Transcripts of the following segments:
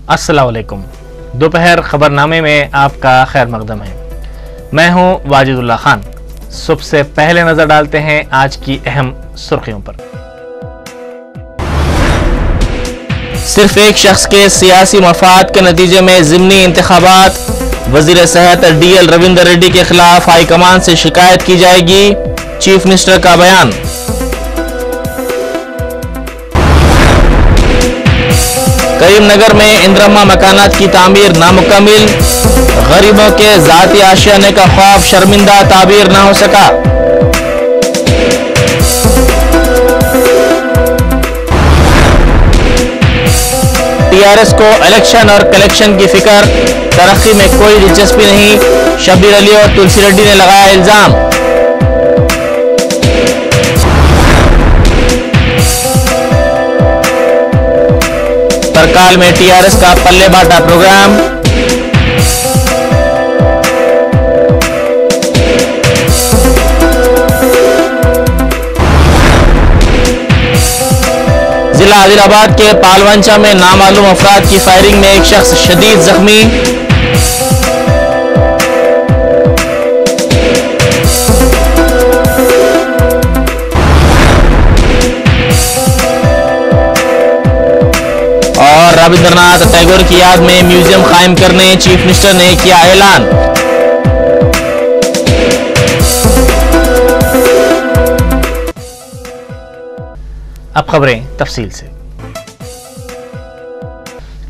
अस्सलाम वालेकुम। दोपहर खबरनामे में आपका खैर मकदम है। मैं हूं वाजिदुल्लाह खान। सबसे पहले नजर डालते हैं आज की अहम सुर्खियों पर। सिर्फ एक शख्स के सियासी मफाद के नतीजे में ज़िमनी इंतखाबात, वजीर सेहत DL रविंदर रेड्डी के खिलाफ हाईकमान से शिकायत की जाएगी, चीफ मिनिस्टर का बयान। करीमनगर में इंदिरम्मा मकानात की तामीर नामुकम्मिल, गरीबों के ज़ाती आशियाने का ख्वाब शर्मिंदा ताबीर ना हो सका। TRS को इलेक्शन और कलेक्शन की फिक्र, तरक्की में कोई दिलचस्पी नहीं, शब्बीर अली और तुलसी रेड्डी ने लगाया इल्जाम। तरकाल में TRS का पल्ले बांटा प्रोग्राम। जिला आदिलाबाद के पालवंचा में नामालूम अफराद की फायरिंग में एक शख्स शदीद जख्मी। और रविंद्रनाथ टैगोर की याद में म्यूजियम कायम करने चीफ मिनिस्टर ने किया ऐलान। अब खबरें तफसील से।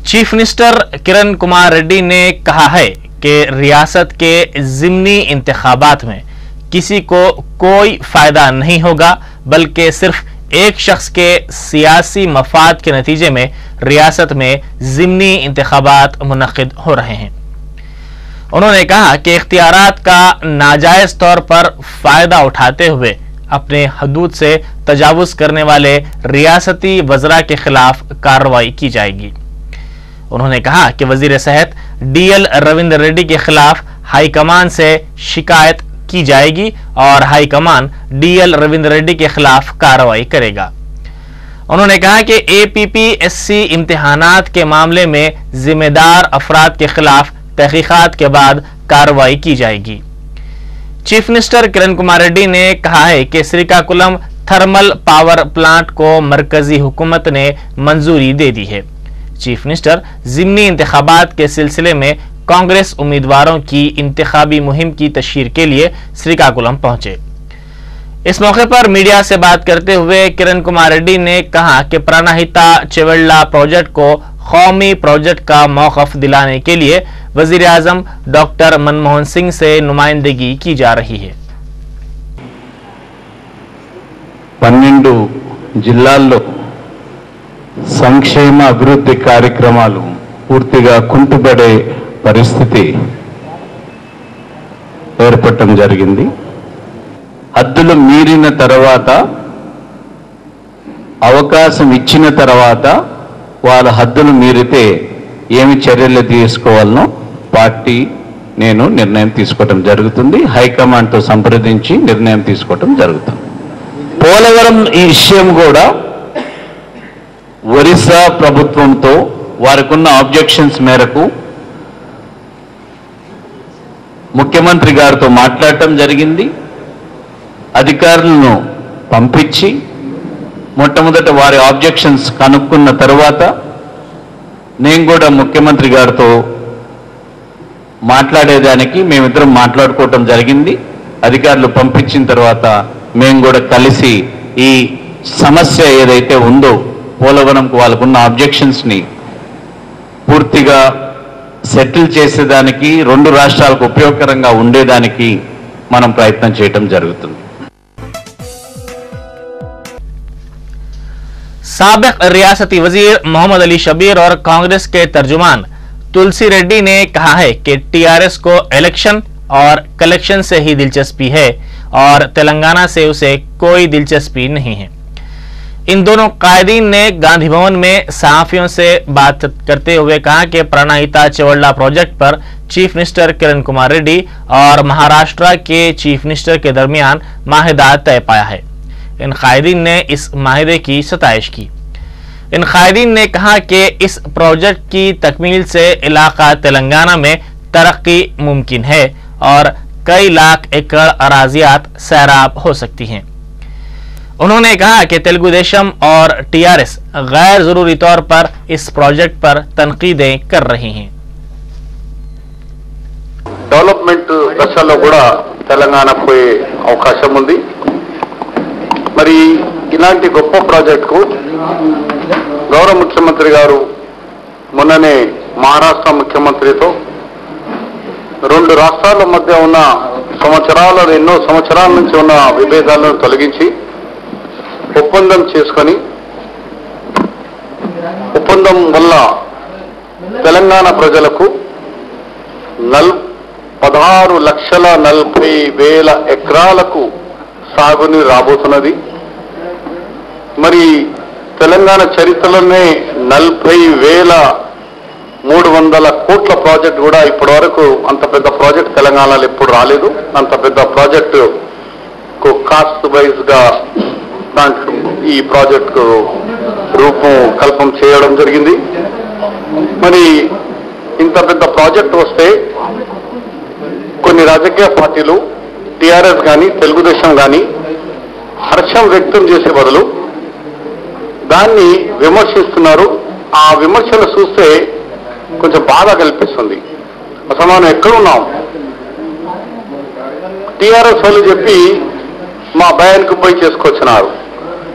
चीफ मिनिस्टर किरण कुमार रेड्डी ने कहा है कि रियासत के ज़िमनी इंतखाबात में किसी को कोई फायदा नहीं होगा, बल्कि सिर्फ एक शख्स के सियासी मफाद के नतीजे में रियासत में ज़िमनी इंतखाबात मुनक्किद हो रहे हैं। उन्होंने कहा कि इख्तियारात का नाजायज तौर पर फायदा उठाते हुए अपने हदूद से तजावुज करने वाले रियासती वज़रा के खिलाफ कार्रवाई की जाएगी। उन्होंने कहा कि वजीर सेहत DL रविंदर रेड्डी के खिलाफ हाईकमान से शिकायत की जाएगी और हाईकमान DL रविंदर रेड्डी के खिलाफ कार्रवाई करेगा। उन्होंने कहा कि APPSC इम्तिहानात के मामले में जिम्मेदार अफराद के खिलाफ तहकीकात के बाद कार्रवाई की जाएगी। चीफ मिनिस्टर किरण कुमार रेड्डी ने कहा है कि श्रीकाकुलम थर्मल पावर प्लांट को मरकजी हुकूमत ने मंजूरी दे दी है। चीफ मिनिस्टर ज़िमनी इंतखाबात के सिलसिले में कांग्रेस उम्मीदवारों की इंतखाबी मुहिम की तशहीर के लिए श्रीकाकुलम पहुंचे। इस मौके पर मीडिया से बात करते हुए किरण कुमार रेड्डी ने कहा कि प्राणहिता चेवेल्ला प्रोजेक्ट को कौमी प्रोजेक्ट का मौक़िफ़ दिलाने के लिए वजीर आज़म डॉक्टर मनमोहन सिंह से नुमाइंदगी की जा रही है। 12 జిల్లాల్లో సంక్షేమ అభివృద్ధి కార్యక్రమాలు పూర్తిగా కుంటుపడే పరిస్థితి ఏర్పడటం జరిగింది. హద్దులు మీరిన తర్వాత, అవకాశం ఇచ్చిన తర్వాత వాళ్ళ హద్దులు మీరితే ఏమి చర్యలు తీసుకోవాలనో పార్టీ నేను నిర్ణయం తీసుకోవటం జరుగుతుంది. హైకమాండ్తో సంప్రదించి నిర్ణయం తీసుకోవటం జరుగుతుంది. పోలవరం ఈ విషయం కూడా ఒరిస్సా ప్రభుత్వంతో వారికున్న ఆబ్జెక్షన్స్ మేరకు ముఖ్యమంత్రి గారితో మాట్లాడటం జరిగింది. అధికారులను పంపించి మొట్టమొదట వారి ఆబ్జెక్షన్స్ కనుక్కున్న తర్వాత నేను కూడా ముఖ్యమంత్రి గారితో మాట్లాడేదానికి మేమిద్దరం మాట్లాడుకోవటం జరిగింది. అధికారులు పంపించిన తర్వాత మేము కూడా కలిసి ఈ సమస్య ఏదైతే ఉందో పోలవరంకు వాళ్ళకున్న ఆబ్జెక్షన్స్ని పూర్తిగా సెటిల్ చేసేదానికి, రెండు రాష్ట్రాలకు ఉపయోగకరంగా ఉండేదానికి మనం ప్రయత్నం చేయటం జరుగుతుంది. साबिक रियासती वजीर मोहम्मद अली शब्बीर और कांग्रेस के तर्जुमान तुलसी रेड्डी ने कहा है कि TRS को इलेक्शन और कलेक्शन से ही दिलचस्पी है और तेलंगाना से उसे कोई दिलचस्पी नहीं है। इन दोनों कायदीन ने गांधी भवन में सहाफियों से बात करते हुए कहा कि प्राणहिता चेवेल्ला प्रोजेक्ट पर चीफ मिनिस्टर किरण कुमार रेड्डी और महाराष्ट्र के चीफ मिनिस्टर के दरमियान माहिदा तय पाया है। इन कायदीन ने इस माहिदे की सताइश की। इन कायदीन ने कहा कि इस प्रोजेक्ट की तकमील से इलाका तेलंगाना में तरक्की मुमकिन है और कई लाख एकड़ अराजियात सैराब हो सकती हैं। उन्होंने कहा कि तेलुगु देशम और टीआरएस गैर जरूरी तौर पर इस प्रोजेक्ट पर तनकीदें कर रही हैं। డెవలప్మెంట్ దశలో కూడా తెలంగాణ పోయే అవకాశం ఉంది. మరి ఇలాంటి గొప్ప ప్రాజెక్టుకు గౌరవ ముఖ్యమంత్రి గారు మొన్ననే మహారాష్ట్ర ముఖ్యమంత్రితో రెండు రాష్ట్రాల మధ్య ఉన్న ఎన్నో సంవత్సరాల నుంచి ఉన్న విభేదాలను తొలగించి ఒప్పందం చేసుకొని ఒప్పందం వల్ల తెలంగాణ ప్రజలకు 16,40,000 ఎకరాలకు సాగునీరు రాబోతున్నది. మరి తెలంగాణ చరిత్రలోనే 40,300 కోట్ల ప్రాజెక్ట్ కూడా ఇప్పటి వరకు అంత పెద్ద ప్రాజెక్ట్ తెలంగాణలో ఎప్పుడు రాలేదు. అంత పెద్ద ప్రాజెక్టు కాస్ట్ వైజ్ గా దాంట్లో ఈ ప్రాజెక్టు రూపకల్పన చేయడం జరిగింది. మరి ఇంత పెద్ద ప్రాజెక్ట్ వస్తే కొన్ని రాజకీయ పార్టీలు టీఆర్ఎస్ కానీ తెలుగుదేశం కానీ హర్షం వ్యక్తం చేసే బదులు దాన్ని విమర్శిస్తున్నారు. ఆ విమర్శలు చూస్తే కొంచెం బాధ కల్పిస్తుంది. అసలు మనం ఎక్కడున్నాం? టీఆర్ఎస్ వాళ్ళు చెప్పి మా భయానికి పోయి చేసుకొచ్చినారు.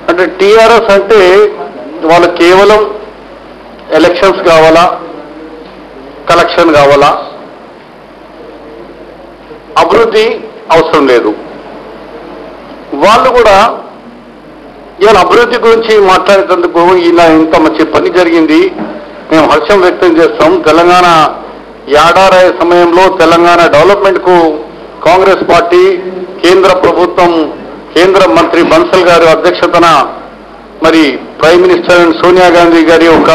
అంటే టీఆర్ఎస్ అంటే వాళ్ళు కేవలం ఎలక్షన్స్ కావాలా, కలెక్షన్ కావాలా, అభివృద్ధి అవసరం లేదు. వాళ్ళు కూడా ఇవాళ అభివృద్ధి గురించి మాట్లాడేందుకు ఇలా ఇంత మంచి పని జరిగింది, మేము హర్షం వ్యక్తం చేస్తాం. తెలంగాణ ఏడాది సమయంలో తెలంగాణ డెవలప్మెంట్ కు కాంగ్రెస్ పార్టీ కేంద్ర ప్రభుత్వం కేంద్ర మంత్రి బన్సల్ గారి అధ్యక్షతన మరి ప్రైమ్ మినిస్టర్ సోనియా గాంధీ గారి యొక్క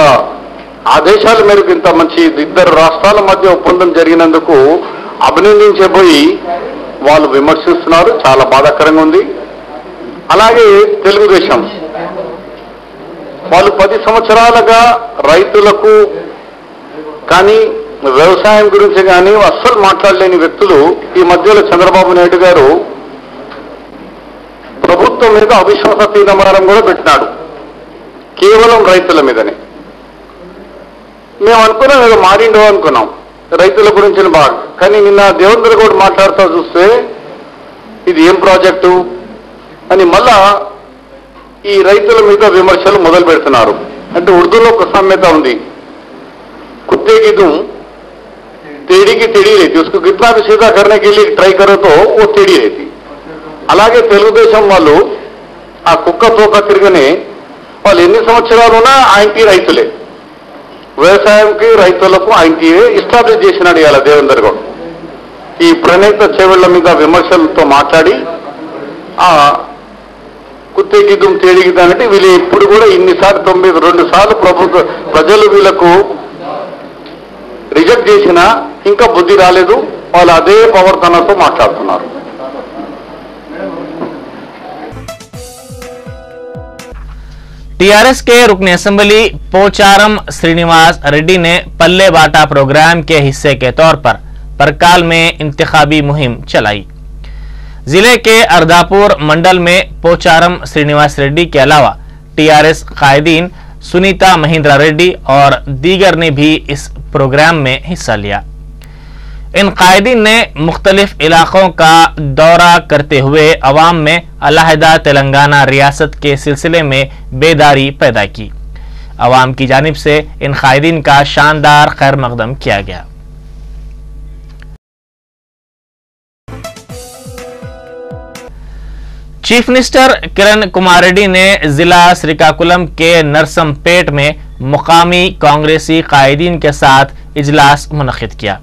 ఆదేశాల మేరకు ఇంత మంచి ఇద్దరు రాష్ట్రాల మధ్య ఒప్పందం జరిగినందుకు అభినందించబోయి వాళ్ళు విమర్శిస్తున్నారు. చాలా బాధాకరంగా ఉంది. అలాగే తెలుగుదేశం వాళ్ళు 10 సంవత్సరాలుగా రైతులకు కానీ వ్యవసాయం గురించి కానీ అస్సలు మాట్లాడలేని వ్యక్తులు ఈ మధ్యలో చంద్రబాబు నాయుడు గారు ప్రభుత్వం మీద అవిశ్వాస తీర్మానం కూడా పెట్టినాడు, కేవలం రైతుల మీదనే. మేము అనుకున్నాం ఏదో మారిండో అనుకున్నాం రైతుల గురించి బాగా, కానీ నిన్న దేవేంద్ర గౌడ్ మాట్లాడుతూ చూస్తే ఇది ఏం ప్రాజెక్టు అని మళ్ళా ఈ రైతుల మీద విమర్శలు మొదలు పెడుతున్నారు. అంటే ఉర్దూలో ఒక సామెత ఉంది, కుత్తేకి దుమ్ తేడికి తెడి రేతి, उसको कितना भी सीधा करने के लिए ट्राई करो तो वो तेड़ी रहती. అలాగే తెలుగుదేశం వాళ్ళు ఆ కుక్క తోక తిరగని వాళ్ళు ఎన్ని సంవత్సరాలున్నా ఆయనకి రైతులే, వ్యవసాయంకి రైతులకు ఆయనకి ఎస్టాబ్లిష్ చేసినాడు ఇవాళ దేవేందర్ గౌడ్. ఈ ప్రణీత చెవుళ్ల మీద విమర్శలతో మాట్లాడి ఆ కుత్తేగిద్దం తేడిగిద్దాం అంటే వీళ్ళు ఇప్పుడు కూడా ఇన్నిసార్లు 92 సార్లు ప్రజలు వీళ్ళకు రిజెక్ట్ చేసినా ఇంకా బుద్ధి రాలేదు. వాళ్ళు అదే ప్రవర్తనతో మాట్లాడుతున్నారు. टीआरएस के रुकन असेंबली पोचारम श्रीनिवास रेड्डी ने पल्ले बाटा प्रोग्राम के हिस्से के तौर पर परकाल में इंतखाबी मुहिम चलाई। जिले के अर्दापुर मंडल में पोचारम श्रीनिवास रेड्डी के अलावा टीआरएस कायदीन सुनीता महिंद्रा रेड्डी और दीगर ने भी इस प्रोग्राम में हिस्सा लिया। इन कायदीन ने मुख्तलिफ इलाकों का दौरा करते हुए अवाम में अलहदा तेलंगाना रियासत के सिलसिले में बेदारी पैदा की। अवाम की जानिब से इन कायदीन का शानदार खैर मकदम किया गया। चीफ मिनिस्टर किरण कुमार रेड्डी ने जिला श्रीकाकुलम के नरसमपेट में मुकामी कांग्रेसी कायदीन के साथ इजलास मुनक्किद किया।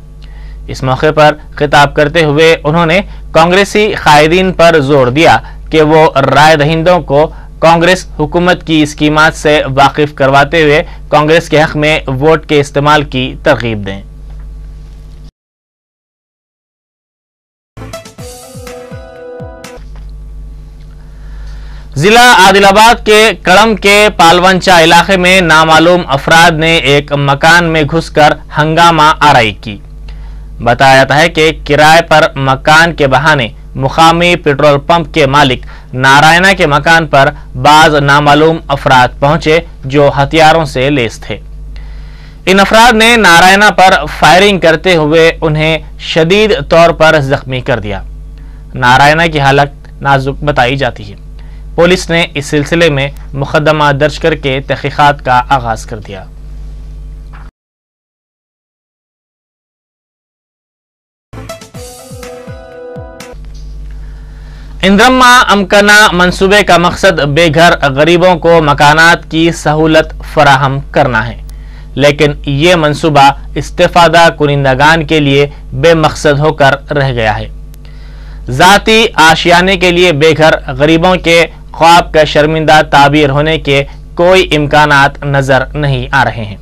इस मौके पर खिताब करते हुए उन्होंने कांग्रेसी कायदीन पर जोर दिया कि वो राय दहिंदों को कांग्रेस हुकूमत की स्कीमात से वाकिफ करवाते हुए कांग्रेस के हक में वोट के इस्तेमाल की तरगीब दें। जिला आदिलाबाद के कड़म के पालवंचा इलाके में नामालूम अफराद ने एक मकान में घुसकर हंगामा आराई की। बताया जाता है कि किराए पर मकान के बहाने मुकामी पेट्रोल पंप के मालिक नारायणा के मकान पर बाज नामालूम अफराद पहुंचे जो हथियारों से लैस थे। इन अफराद ने नारायणा पर फायरिंग करते हुए उन्हें शदीद तौर पर जख्मी कर दिया। नारायणा की हालत नाजुक बताई जाती है। पुलिस ने इस सिलसिले में मुकदमा दर्ज करके तहकीकात का आगाज कर दिया। इंद्रम्मा अमकना मंसूबे का मकसद बेघर गरीबों को मकानात की सहूलत फराहम करना है, लेकिन ये मंसूबा इस्तेफादा कुनिंदगान के लिए बेमकसद होकर रह गया है। जाती आशियाने के लिए बेघर गरीबों के ख्वाब का शर्मिंदा ताबीर होने के कोई इम्कानात नजर नहीं आ रहे हैं।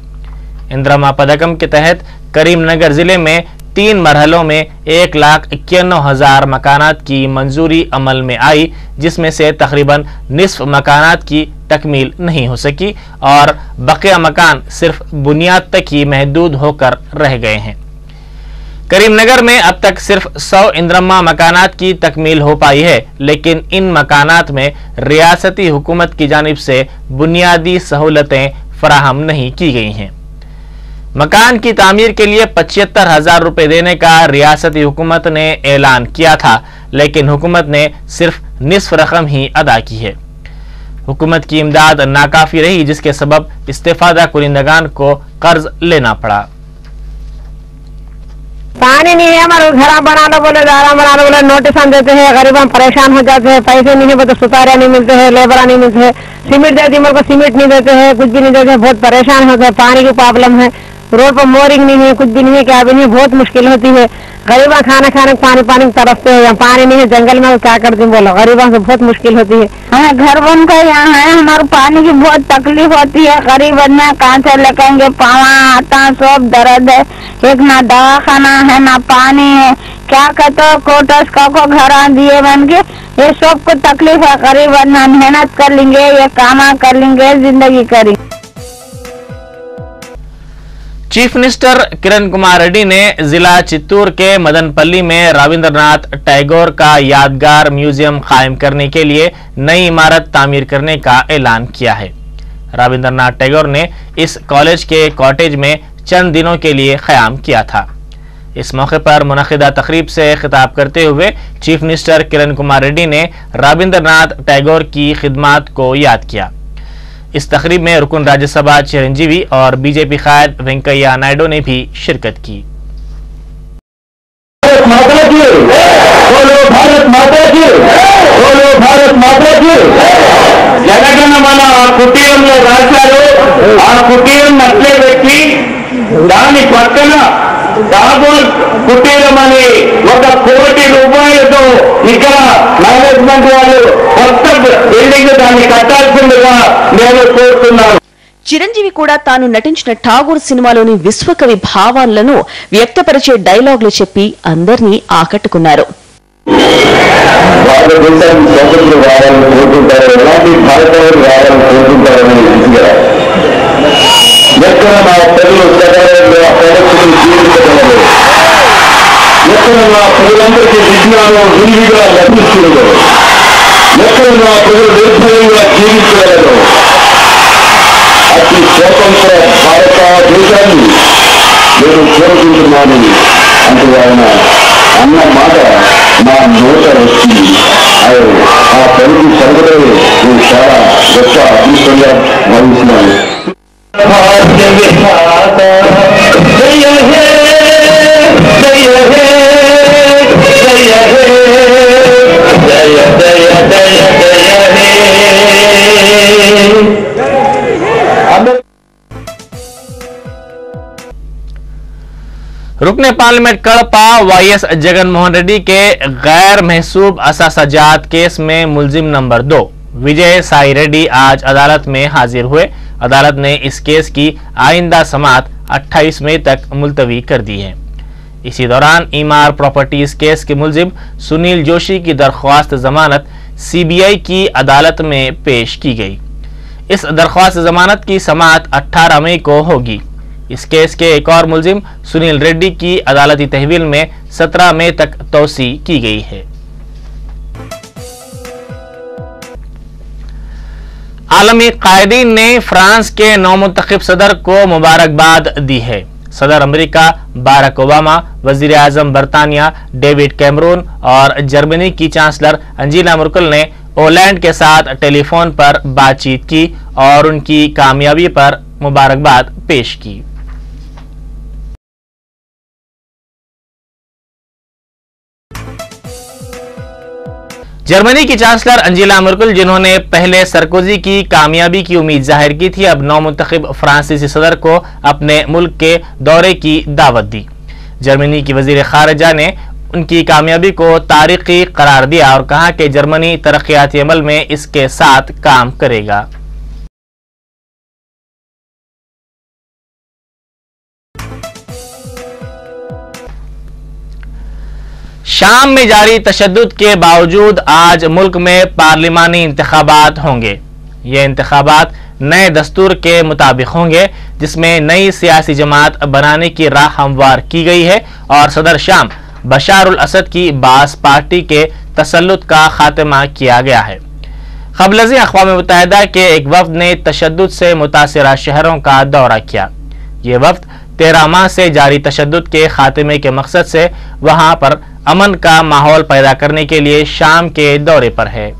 इंद्रम्मा पदकम के तहत करीमनगर जिले में 3 मरहलों में 1,91,000 मकानात की मंजूरी अमल में आई, जिसमें से तकरीबन निस्फ मकानात की तकमील नहीं हो सकी और बकिया मकान सिर्फ बुनियाद तक ही महदूद होकर रह गए हैं। करीमनगर में अब तक सिर्फ 100 इंद्रम्मा मकानात की तकमील हो पाई है, लेकिन इन मकानात में रियासती हुकूमत की जानिब से बुनियादी सहूलतें फराहम नहीं की गई हैं। मकान की तामीर के लिए 75,000 रुपए देने का रियासती हुकूमत ने ऐलान किया था, लेकिन हुकूमत ने सिर्फ निस्फ रकम ही अदा की है। हुकूमत की इमदाद नाकाफी रही, जिसके सबब इस्तेफादा कुनिंदगान को कर्ज लेना पड़ा। पानी नहीं है, हमारे घर बना लो बोले, दारा बना लो बोले, नोटिस हम देते हैं, गरीब हम परेशान हो जाते हैं। पैसे नहीं है बोले, सुतारिया नहीं मिलते हैं, लेबरा नहीं मिलते हैं, सीमेंट देती मेरे को सीमेंट नहीं देते हैं, कुछ भी नहीं देते हैं, बहुत परेशान होते हैं। पानी की प्रॉब्लम है, रोड पर मोरिंग नहीं है, कुछ भी नहीं है, क्या भी नहीं है, बहुत मुश्किल होती है। गरीबा खाना खाने पानी तरसते हैं, यहाँ पानी नहीं है, जंगल में क्या करते हैं बोलो, गरीबों से बहुत मुश्किल होती है। हमें घर बन कर यहाँ है, हमारे पानी की बहुत तकलीफ होती है। गरीब आदमी कहाँ से लेकेंगे, पावा आता सब दर्द है, एक ना दवा खाना है ना पानी है, क्या कहते हो कोटस का को घर दिए बन के, ये सब को तकलीफ है। गरीब आदमी मेहनत कर लेंगे, ये काम कर लेंगे, जिंदगी करेंगे। चीफ मिनिस्टर किरण कुमार रेड्डी ने जिला चित्तूर के मदनपल्ली में रविंद्रनाथ टैगोर का यादगार म्यूजियम कायम करने के लिए नई इमारत तामीर करने का ऐलान किया है। रविंद्रनाथ टैगोर ने इस कॉलेज के कॉटेज में चंद दिनों के लिए क़याम किया था। इस मौके पर मुनक़िदा तकरीब से खिताब करते हुए चीफ मिनिस्टर किरण कुमार रेड्डी ने रविंद्रनाथ टैगोर की खिदमात को याद किया। इस तकरीब में रुकन राज्यसभा चिरंजीवी और बीजेपी कायद वेंकैया नायडू ने भी शिरकत की। జనగణమన కుటీరంలో రాశారు. ఆ కుటీరం నట్లే పెట్టి దాని పక్కన టాగోర్ కుటీరం అని 1 కోటి రూపాయలతో ఇక్కడ మేనేజ్మెంట్ వాళ్ళు కొత్త బిల్డింగ్ దాన్ని కట్టాల్సిందిగా నేను కోరుతున్నాను. చిరంజీవి కూడా తాను నటించిన ఠాగూర్ సినిమాలోని విశ్వకవి భావాలను వ్యక్తపరిచే డైలాగులు చెప్పి అందరినీ ఆకట్టుకున్నారు. భారతదేశానికి స్వతంత్రం రావాలని కోరుకుంటారు, ఎలాంటి భారతీయులు రావాలని కోరుకుంటారని ఎక్కడ మా ప్రజలు సకాలంగా ప్రజలను జీవించగలరు, ఎక్కడ మా ప్రజలందరికీ విజ్ఞానం విరివిగా లభిస్తున్నారు, ఎక్కడ మా ప్రజలు నిర్భయంగా జీవించగలరు, అతి స్వతంత్ర భారతదేశాన్ని నేను కోరుకుంటున్నాను అంటూ ఆయన అన్న మాట నా నోట వచ్చి ఆ పనికి సరిపడే నేను చాలా గొప్ప అదృష్టంగా భావిస్తున్నాను. रुकने पार्लियामेंट कड़पा वाईएस जगनमोहन रेड्डी के गैर महसूब असासाजात केस में मुलजिम नंबर 2 विजय साई रेड्डी आज अदालत में हाजिर हुए। अदालत ने इस केस की आइंदा समाअत 28 मई तक मुलतवी कर दी है। इसी दौरान ईमार प्रॉपर्टीज केस के मुलजिम सुनील जोशी की दरख्वास्त जमानत CBI की अदालत में पेश की गई। इस दरख्वास्त जमानत की समाअत 18 मई को होगी। इस केस के एक और मुलजिम सुनील रेड्डी की अदालती तहवील में 17 मई तक तौसी की गई है। आलमी कायदीन ने फ्रांस के नौमुंतखब सदर को मुबारकबाद दी है। सदर अमेरिका बाराक ओबामा, वजीर आजम बरतानिया डेविड कैमरून और जर्मनी की चांसलर अंजेला मर्केल ने ओलैंड के साथ टेलीफोन पर बातचीत की और उनकी कामयाबी पर मुबारकबाद पेश की। जर्मनी की चांसलर अंजेला मर्केल, जिन्होंने पहले सरकोजी की कामयाबी की उम्मीद जाहिर की थी, अब नौमुंतखब फ्रांसीसी सदर को अपने मुल्क के दौरे की दावत दी। जर्मनी की वजीर खारजा ने उनकी कामयाबी को तारीखी करार दिया और कहा कि जर्मनी तरक्याती अमल में इसके साथ काम करेगा। शाम में जारी तशद्दुद के बावजूद आज मुल्क में पार्लिमानी इंतखाबात होंगे। ये इंतखाबात नए दस्तूर के मुताबिक होंगे, जिसमें नई सियासी जमात बनाने की राह हमवार की गई है और सदर शाम बशार उल असद की बास पार्टी के तसल्लुत का खात्मा किया गया है। क़ब्ल अक़वाम मुत्तहिदा के एक वफ्द ने तशद्दुद से मुतासिरा शहरों का दौरा किया। ये वफ्द 13 माह से जारी तशद्दुद के खात्मे के मकसद से वहां पर अमन का माहौल पैदा करने के लिए शाम के दौरे पर है।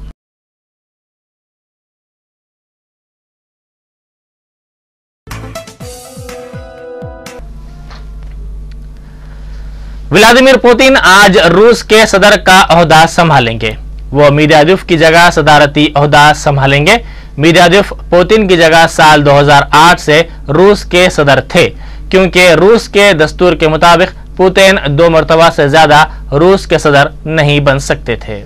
व्लादिमीर पुतिन आज रूस के सदर का ओहदा संभालेंगे। वो मेदवेदेव की जगह सदारती ओहदा संभालेंगे। मेदवेदेव पुतिन की जगह साल 2008 से रूस के सदर थे, क्योंकि रूस के दस्तूर के मुताबिक पुतिन 2 मरतबा से ज्यादा रूस के सदर नहीं बन सकते थे।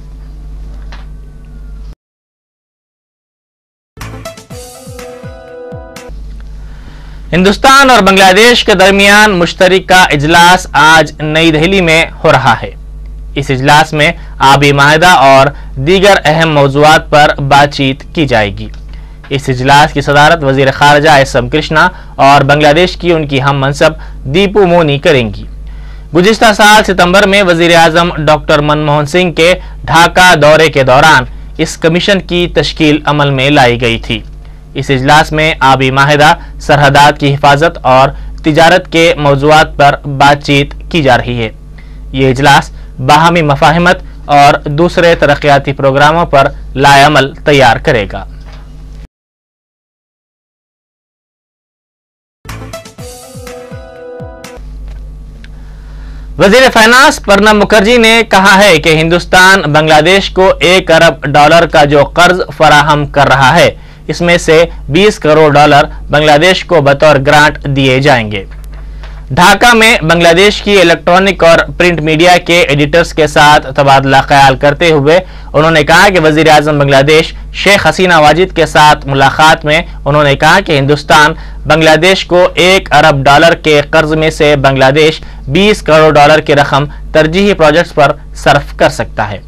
हिंदुस्तान और बांग्लादेश के दरमियान मुश्तरका इजलास आज नई दिल्ली में हो रहा है। इस इजलास में आबी माहिदा और दीगर अहम मौज़ूआत पर बातचीत की जाएगी। इस इजलास की सदारत वजीर खारजा एस.एम. कृष्णा और बांग्लादेश की उनकी हम मनसब दीपू मोनी करेंगी। गुज़िश्ता साल सितंबर में वजीर आजम डॉक्टर मनमोहन सिंह के ढाका दौरे के दौरान इस कमीशन की तश्कील अमल में लाई गई थी। इस इजलास में आबी माहिदा, सरहदात की हिफाजत और तिजारत के मौज़ूआत पर बातचीत की जा रही है। ये इजलास बाहमी मफाहिमत और दूसरे तरक्याती प्रोग्रामों पर लाएअमल तैयार करेगा। वजीर फाइनेंस प्रणब मुखर्जी ने कहा है कि हिंदुस्तान बांग्लादेश को $1 अरब का जो कर्ज फराहम कर रहा है, इसमें से $20 करोड़ बांग्लादेश को बतौर ग्रांट दिए जाएंगे। ढाका में बांग्लादेश की इलेक्ट्रॉनिक और प्रिंट मीडिया के एडिटर्स के साथ तबादला ख्याल करते हुए उन्होंने कहा कि वजीर आजम बांग्लादेश शेख हसीना वाजिद के साथ मुलाकात में उन्होंने कहा कि हिंदुस्तान बांग्लादेश को $1 अरब के कर्ज में से बांग्लादेश $20 करोड़ की रकम तरजीही प्रोजेक्ट्स पर सर्फ कर सकता है।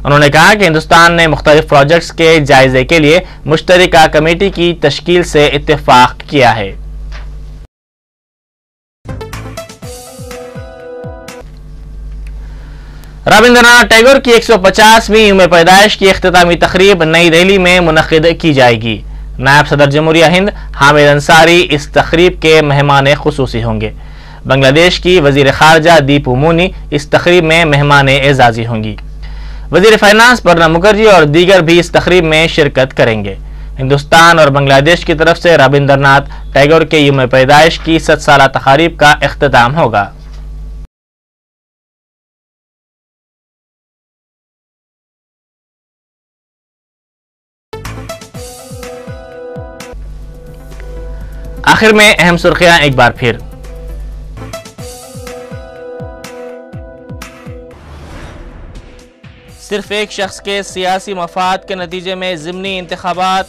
उन्होंने कहा कि हिंदुस्तान ने मुख्तलिफ प्रोजेक्ट्स के जायजे के लिए मुश्तरका कमेटी की तश्कील से इत्तेफाक किया है। रविंद्रनाथ टैगोर की 150वीं यौम पैदाइश की इख्तितामी तकरीब नई दिल्ली में मुनक्किद की जाएगी। नायब सदर जमहूरिया हिंद हामिद अंसारी इस तकरीब के मेहमान खुसूसी होंगे। बांग्लादेश की वजीर खारजा दीपू मोनी इस तकरीब में मेहमान एजाजी होंगी। वजीर फाइनेंस प्रणब मुखर्जी और दीगर भी इस तकरीब में शिरकत करेंगे। हिंदुस्तान और बांग्लादेश की तरफ से रविंद्रनाथ टैगोर के यौम पैदाइश की 100 साला तकारीब का इख्तिताम होगा। आखिर में अहम सुर्खियां एक बार फिर। सिर्फ एक शख्स के सियासी मफाद के नतीजे में ज़िमनी इंतखाबात।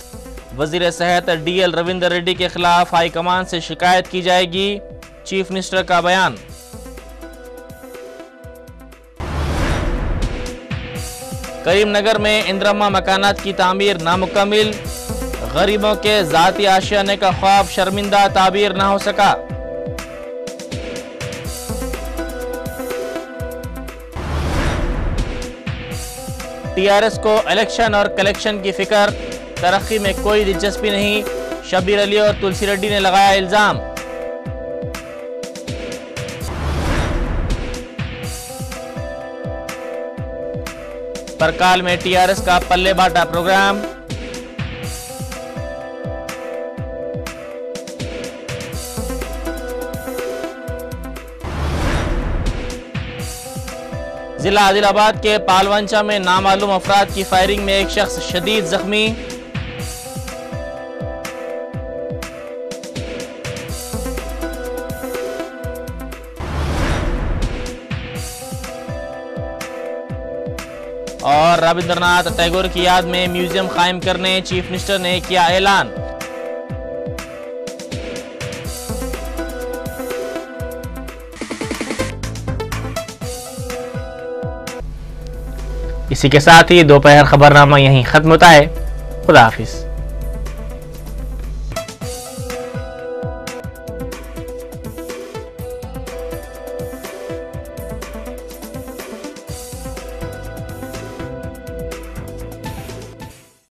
वजीर सेहत DL रविंदर रेड्डी के खिलाफ हाईकमान से शिकायत की जाएगी, चीफ मिनिस्टर का बयान। کریم نگر میں اندرما مکانات کی تعمیر نامکمل، غریبوں کے ذاتی آشیانے کا خواب شرمندہ تعبیر نہ ہو سکا۔ ٹی آر ایس کو الیکشن اور کلیکشن کی فکر، ترقی میں کوئی دلچسپی نہیں، شبیر علی اور تلسی ریڈی نے لگایا الزام۔ پرکال میں ٹی آر ایس کا پلے باٹا پروگرام، ضلع عادل آباد کے پالونچا میں نامعلوم افراد کی فائرنگ میں ایک شخص شدید زخمی۔ اور رابندر ناتھ ٹیگور کی یاد میں میوزیم قائم کرنے چیف منسٹر نے کیا اعلان۔ اسی کے ساتھ ہی دوپہر خبرنامہ یہیں ختم ہوتا ہے۔ خدا حافظ۔